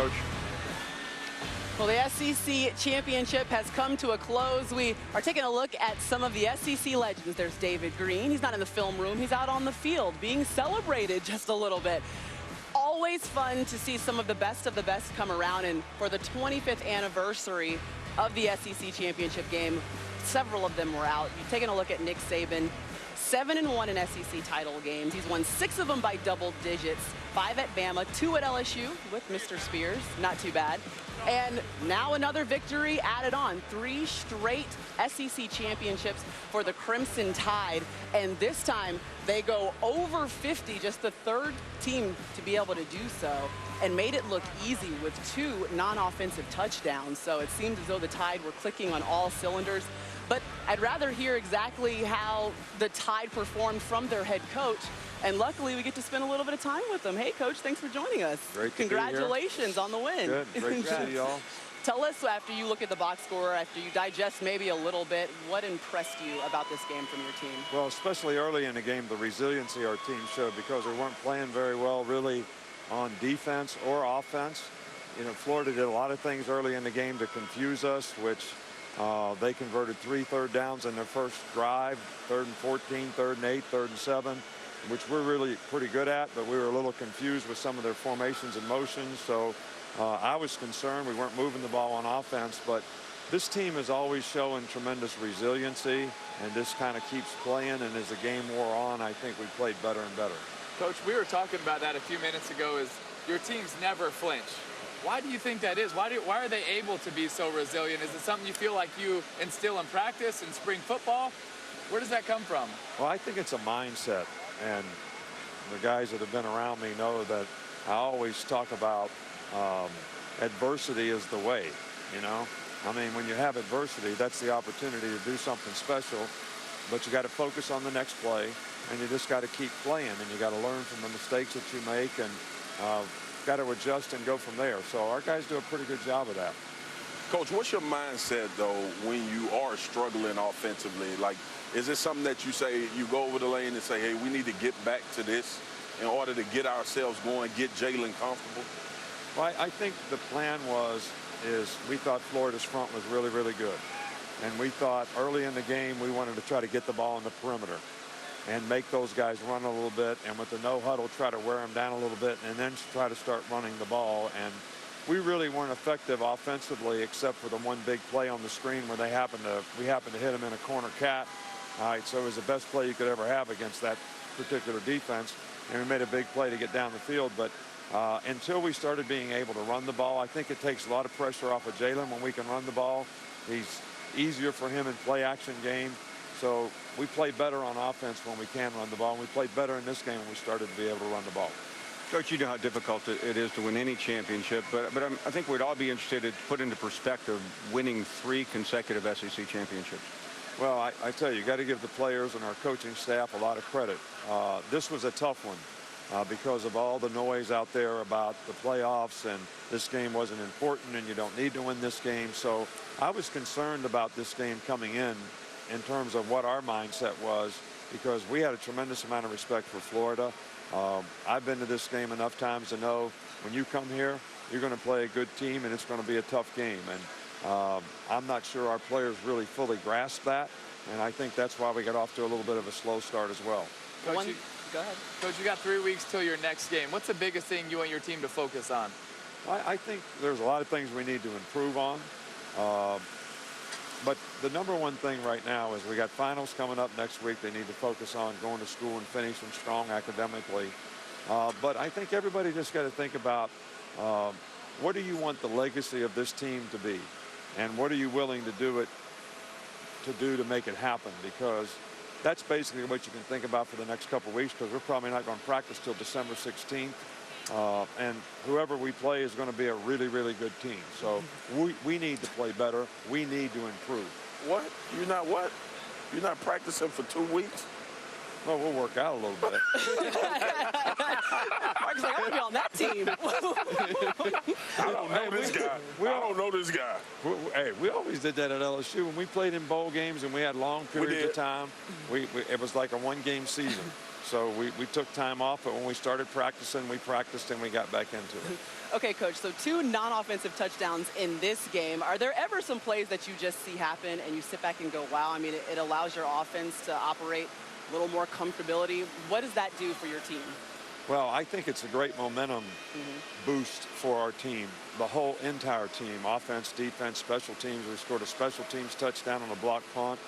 Coach. Well, the SEC championship has come to a close. We are taking a look at some of the SEC legends. There's David Green. He's not in the film room. He's out on the field being celebrated just a little bit. Always fun to see some of the best come around. And for the 25th anniversary of the SEC championship game, several of them were out. You're taking a look at Nick Saban. 7-1 in SEC title games. He's won 6 of them by double digits. 5 at Bama, 2 at LSU with Mr. Spears. Not too bad. And now another victory added on. 3 straight SEC championships for the Crimson Tide. And this time they go over 50, just the 3rd team to be able to do so, and made it look easy with 2 non-offensive touchdowns. So it seems as though the Tide were clicking on all cylinders. But I'd rather hear exactly how the Tide performed from their head coach. And luckily, we get to spend a little bit of time with them. Hey, Coach, thanks for joining us. Great to Congratulations on the win. Good. Great to see y'all. Tell us, after you look at the box score, after you digest maybe a little bit, what impressed you about this game from your team? Well, especially early in the game, the resiliency our team showed, because we weren't playing very well really on defense or offense. You know, Florida did a lot of things early in the game to confuse us, which they converted 3 third downs in their first drive, 3rd and 14, 3rd and 8, 3rd and 7, which we're really pretty good at, but we were a little confused with some of their formations and motions. So I was concerned we weren't moving the ball on offense, but this team is always showing tremendous resiliency and just kind of keeps playing. And as the game wore on, I think we played better and better. Coach, we were talking about that a few minutes ago, is your teams never flinch. Why do you think that is? Why are they able to be so resilient? Is it something you feel like you instill in practice in spring football? Where does that come from? Well, I think it's a mindset. And the guys that have been around me know that I always talk about adversity is the way, you know. I mean, when you have adversity, that's the opportunity to do something special. But you got to focus on the next play, and you just got to keep playing, and you got to learn from the mistakes that you make, and got to adjust and go from there. So our guys do a pretty good job of that. Coach, what's your mindset, though, when you are struggling offensively? Like, is it something that you say, you go over the lane and say, hey, we need to get back to this in order to get ourselves going, get Jalen comfortable? Well, I think the plan is we thought Florida's front was really, really good. And we thought early in the game we wanted to try to get the ball in the perimeter and make those guys run a little bit, and with the no huddle try to wear them down a little bit, and then try to start running the ball. And we really weren't effective offensively except for the one big play on the screen where we happened to hit them in a corner cat. All right, so it was the best play you could ever have against that particular defense, and we made a big play to get down the field. But until we started being able to run the ball, I think it takes a lot of pressure off of Jalen when we can run the ball. He's easier for him in play action game. So we play better on offense when we can run the ball, and we played better in this game when we started to be able to run the ball. Coach, you know how difficult it is to win any championship, but I think we'd all be interested to put into perspective winning 3 consecutive SEC championships. Well, I tell you, got to give the players and our coaching staff a lot of credit. This was a tough one because of all the noise out there about the playoffs, and this game wasn't important and you don't need to win this game. So I was concerned about this game coming in terms of what our mindset was, because we had a tremendous amount of respect for Florida. I've been to this game enough times to know when you come here, you're going to play a good team and it's going to be a tough game. And I'm not sure our players really fully grasp that. And I think that's why we got off to a little bit of a slow start as well. Coach, go ahead. Coach, you got 3 weeks till your next game. What's the biggest thing you want your team to focus on? I think there's a lot of things we need to improve on. But the number one thing right now is we got finals coming up next week. They need to focus on going to school and finishing strong academically. But I think everybody just got to think about what do you want the legacy of this team to be? And what are you willing to do to make it happen? Because that's basically what you can think about for the next couple of weeks, because we're probably not going to practice till December 16th. And whoever we play is going to be a really, really good team. So we need to play better. We need to improve. What? You're not practicing for 2 weeks? Well, we'll work out a little bit. Mark's like, I want to be on that team. I don't know this guy. I don't know this guy. Hey, we always did that at LSU. When we played in bowl games and we had long periods of time, it was like a one-game season. So we took time off, but when we started practicing, we practiced and we got back into it. Okay, Coach, so 2 non-offensive touchdowns in this game. Are there ever some plays that you just see happen and you sit back and go, wow, I mean, it allows your offense to operate a little more comfortability? What does that do for your team? Well, I think it's a great momentum boost for our team, the whole entire team, offense, defense, special teams. We scored a special teams touchdown on a block punt,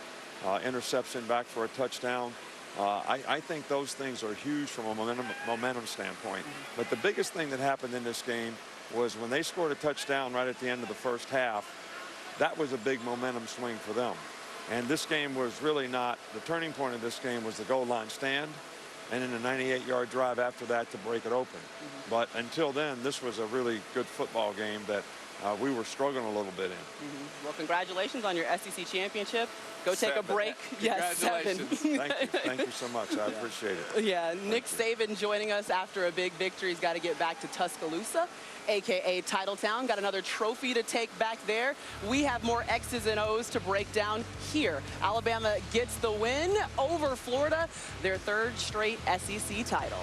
interception back for a touchdown. I think those things are huge from a momentum standpoint. But the biggest thing that happened in this game was when they scored a touchdown right at the end of the first half, that was a big momentum swing for them. And this game was really not, the turning point of this game was the goal line stand, and then a 98-yard drive after that to break it open. But until then, this was a really good football game that we were struggling a little bit in. Well, congratulations on your SEC championship. Go take a 7. break. Yes, 7. Thank you so much. I appreciate it. Yeah, Nick Saban joining us after a big victory. He's got to get back to Tuscaloosa, a.k.a. Titletown. Got another trophy to take back there. We have more X's and O's to break down here. Alabama gets the win over Florida, their 3rd straight SEC title.